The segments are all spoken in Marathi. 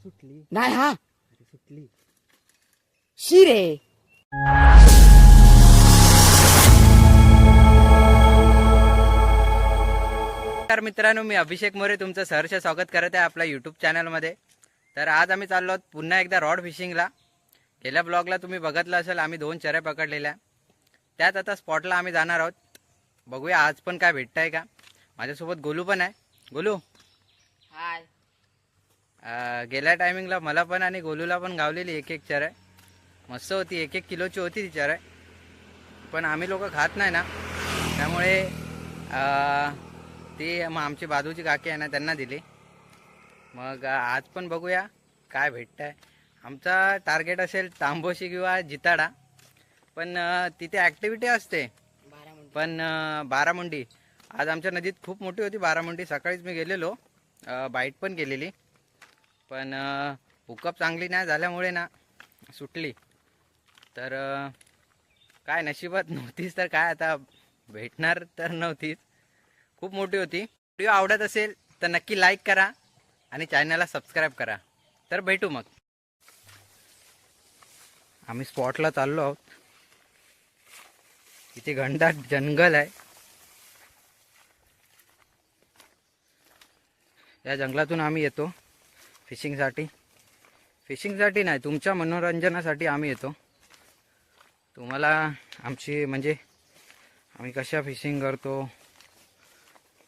सुटली नाही हा अरे सुटली. शिरे. नमस्कार मित्रांनो, मी अभिषेक मोरे तुमचं सहर्ष स्वागत करत आहे आपल्या यूट्यूब चॅनलमध्ये. तर आज आम्ही चाललो आहोत पुन्हा एकदा रॉड फिशिंगला. गेल्या ब्लॉगला तुम्ही बघितलं असेल, आम्ही 2 चऱ्या पकडलेल्या. त्यात आता स्पॉटला आम्ही जाणार आहोत. बघूया आज पण काय भेटतंय का. माझ्यासोबत गोलू पण आहे. गोलू हाय. गेल्या टायमिंगला मला पण आणि गोलूला पण गावलेली एक चऱ्या. मस्त होती, 1-1 किलोची होती ती चऱ्या. पण आम्ही लोक खात नाही ना, त्यामुळे ती मग आमची बाजूची काकी आहे ना, त्यांना दिली. मग आज पण बघूया काय भेटतंय. आमचा टार्गेट असेल तांबोशी किंवा जिताडा. पण तिथे ॲक्टिव्हिटी असते. पण बारामुंडी आज आमच्या नदीत खूप मोठी होती. बारामुंडी सकाळीच मी गेलेलो, बाईट पण केलेली. पण हुकअप चांगली नाही झाल्यामुळे ना सुटली. तर काय नशिबात नव्हतीच तर काय, आता भेटणार तर नव्हतीच. खूप मोठी होती. व्हिडिओ आवडत असेल तर नक्की लाईक करा आणि चॅनलला सबस्क्राईब करा. तर भेटू मग. आम्ही स्पॉटला चाललो आहोत. इथे घनदाट जंगल आहे. या जंगलातून आम्ही येतो फिशिंगसाठी. फिशिंगसाठी नाही, तुमच्या मनोरंजनासाठी आम्ही येतो. तुम्हाला आमची म्हणजे आम्ही कशा फिशिंग करतो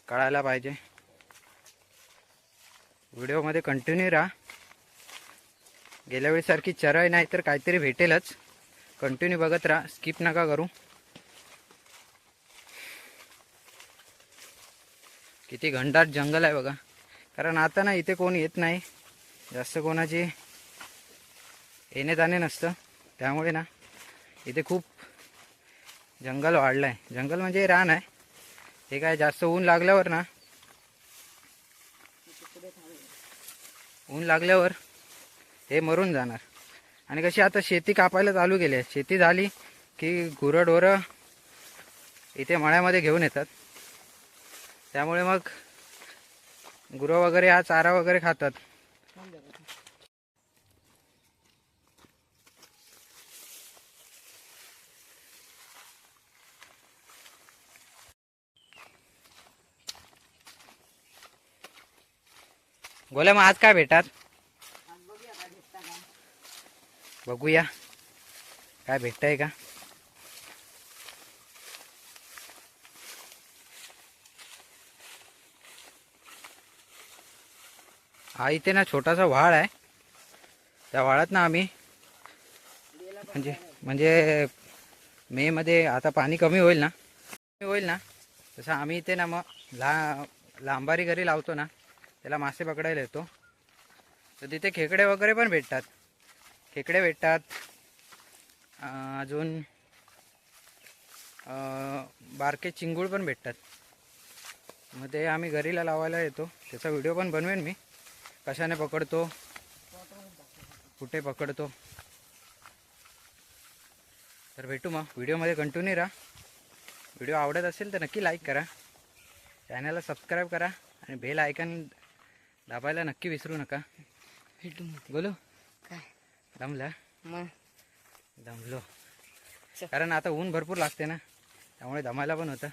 कळायला पाहिजे. व्हिडिओमध्ये कंटिन्यू राहा. गेल्या वेळेसारखी चराई नाही तर काहीतरी भेटेलच. कंटिन्यू बघत राहा, स्किप नका करू. किती घनदाट जंगल आहे बघा. कारण आता ना इथे कोण येत नाही, जास्त कोणाची येणे जाणे नसतं. त्यामुळे ना इथे खूप जंगल वाढलं आहे. जंगल म्हणजे रान आहे. हे काय जास्त ऊन लागल्यावर ना, ऊन लागल्यावर हे मरून जाणार. आणि कशी आता शेती कापायला चालू केली आहे. शेती झाली की गुरंढोरं इथे मळ्यामध्ये घेऊन येतात. त्यामुळे मग गुरं वगैरे हा चारा वगैरे खातात. बोला मग आज काय भेटतात बघूया काय भेटतंय का. हा इथे ना छोटासा व्हाळ आहे. त्या व्हाळात ना आम्ही म्हणजे मे मध्ये आता पाणी कमी होईल ना तसं आम्ही इथे ना मग लांबारी घरी लावतो ना, त्याला मासे पकडायला येतो. तर तिथे खेकडे वगैरे पण भेटतात. खेकडे भेटतात. अजून बारके चिंगूळ पण भेटतात. मग ते आम्ही घरीला लावायला येतो. त्याचा व्हिडिओ पण बनवेन मी, कशाने पकडतो, कुठे पकडतो. तर भेटू मग. व्हिडिओमध्ये कंटिन्यू राहा. व्हिडिओ आवडत असेल तर नक्की लाईक करा, चॅनलला सबस्क्राईब करा आणि बेल आयकॉन दाबायला नक्की विसरू नका. भेटू मग. बोलू काय दमला. मग दमलो कारण आता ऊन भरपूर लागते ना, त्यामुळे दमायला पण होतं.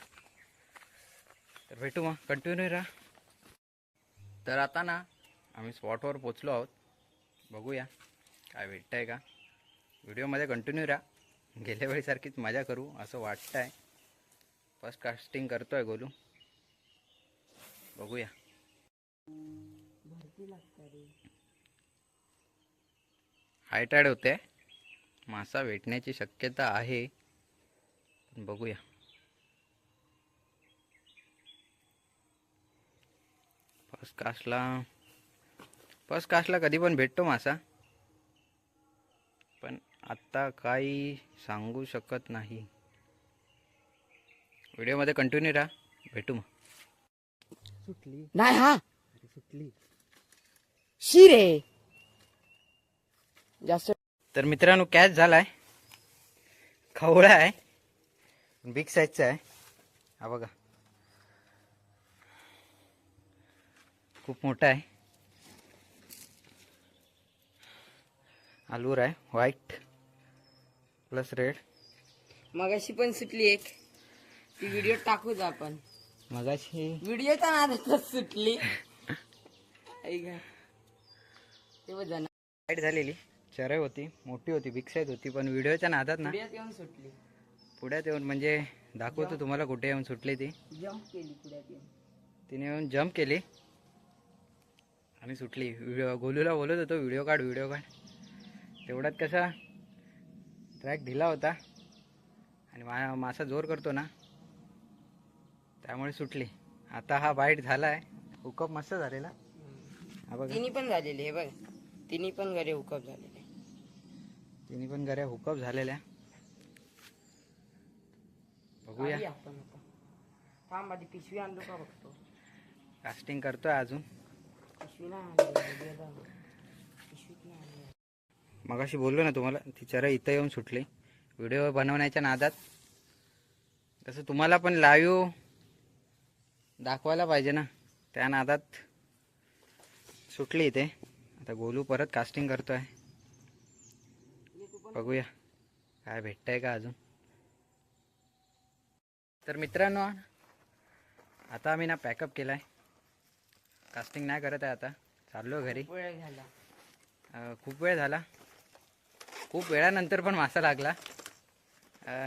तर भेटू मग, कंटिन्यू राहा. तर आता ना आम्ही स्पॉटवर पोचलो आहोत. बघूया काय भेटतंय का. व्हिडिओमध्ये कंटिन्यू राहा. गेल्या वेळीसारखीच मजा करू असं वाटतं आहे. फर्स्ट कास्टिंग करतो आहे गोलू. बघूया. हाय टाईड होते, मासा भेटण्याची शक्यता आहे. बघूया. फर्स्ट कास्टला कधी पण भेटतो मासा, पण आत्ता काही सांगू शकत नाही. व्हिडिओमध्ये कंटिन्यू राहा. भेटू मग. सुटली नाही हा अरे सुटली. शिरे. जास्त तर मित्रांनो कॅच झालाय. खवळा आहे, बिग साईजचा आहे. हा बघा, खूप मोठा आहे. आलूर आहे व्हाईट प्लस रेड. मगाशी पण सुटली एक, ती व्हिडिओ टाकूच आपण. मगाशी व्हिडिओच्या नादातच सुटली. ऐक हा. ते बघ जण व्हाईट झालेली चरय होती, मोठी होती, बिग साईज होती, पण व्हिडिओच्या नादात ना पुढ्यात येऊन सुटली. पुढ्यात येऊन म्हणजे दाखवतो तुम्हाला कुठे येऊन सुटली ती. जम्प केली पुढ्यात येऊन. तिने येऊन जम्प केली आणि सुटली. व्हिडिओ गोलूला बोलत होतो व्हिडिओ काढ व्हिडिओ काढ, तेवढ्यात कसा ट्रॅक ढिला होता आणि मासा जोर करतो ना, त्यामुळे सुटली. आता हा बाईट झाला आहे, हुकअप मस्त झालेला. हा बघा तिन्ही पण झालेले, हे बघ तिन्ही पण गरे हुकअप झालेले. तिन्ही पण गऱ्या हुकअप झालेल्या. बघूया, आली आपण आता. थांब आधी पिशवी आणलो का बघतो. कास्टिंग करतोय अजून. पिशवी नाही आणली, पिशवीत नाही आणली. मगाशी बोललो ना तुम्हाला, ती चरा इथं येऊन सुटली व्हिडिओ बनवण्याच्या नादात. तसं तुम्हाला पण लाईव्ह दाखवायला पाहिजे ना, त्या नादात सुटली इथे. आता गोलू परत कास्टिंग करतोय, बघूया काय भेटतंय का अजून. तर मित्रांनो, आता आम्ही ना पॅकअप केलाय, कास्टिंग नाही करत आहे आता, चाललो घरी. वेळ झाला. खूप वेळ झाला, खूप वेळानंतर पण मासा लागला.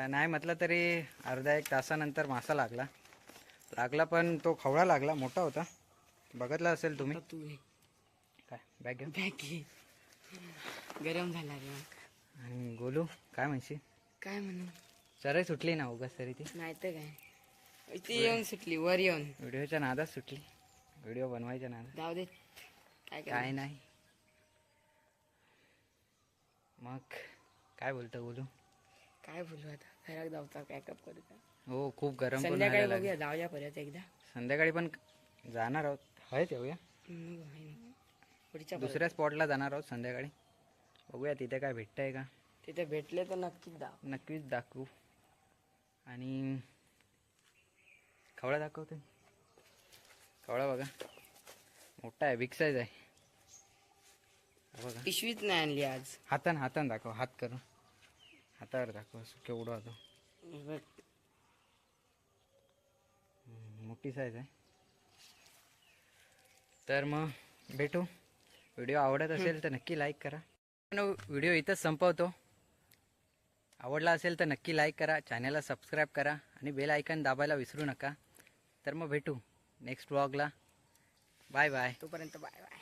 नाही म्हटलं तरी अर्धा एक तासानंतर मासा लागला पण तो खवळा लागला, मोठा होता. बघितला असेल तुम्ही. तू हे काय बॅग घेऊन बॅग घे. गरम झाला रे मग. आणि गोलू काय म्हणशील. काय म्हणू, चरही सुटली ना उगाच तरी ती. नाही तर काय, इथे येऊन सुटली, वर येऊन. व्हिडिओच्या नादात सुटली, व्हिडिओ बनवायच्या नादात. जाऊ दे, काय काय नाही. मग काय बोलतो गोलू. काय बोलू आता, घरात जाऊचा पॅकअप करू का. हो खूप गरम पण संध्याकाळी व्हायला लागलं. बघूया, जाऊया परत एकदा. संध्याकाळी पण जाणार आहोत, आहेत येऊया. पुढच्या दुसऱ्या स्पॉटला जाणार आहोत संध्याकाळी. बघूया तिथे काय भेटतंय का. तिथे भेटले तर नक्कीच दाव. नक्कीच दाखवू. आणि खवळा दाखवते. खवळा बघा मोठा आहे, बिग साईज आहे. बघा पिशवीच नाही आणली आज. हातान दाखव, हात करून हातावर दाखव केवढं होतो. बघ, मोठी साईज आहे. तर मग भेटू. व्हिडिओ आवडत असेल तर नक्की लाईक करा. व्हिडिओ इथंच संपवतो. आवडला असेल तर नक्की लाईक करा, चॅनलला सबस्क्राईब करा आणि बेल आयकन दाबायला विसरू नका. तर मग भेटू नेक्स्ट व्लॉगला. Bye bye. तोपर्यंत बाय बाय.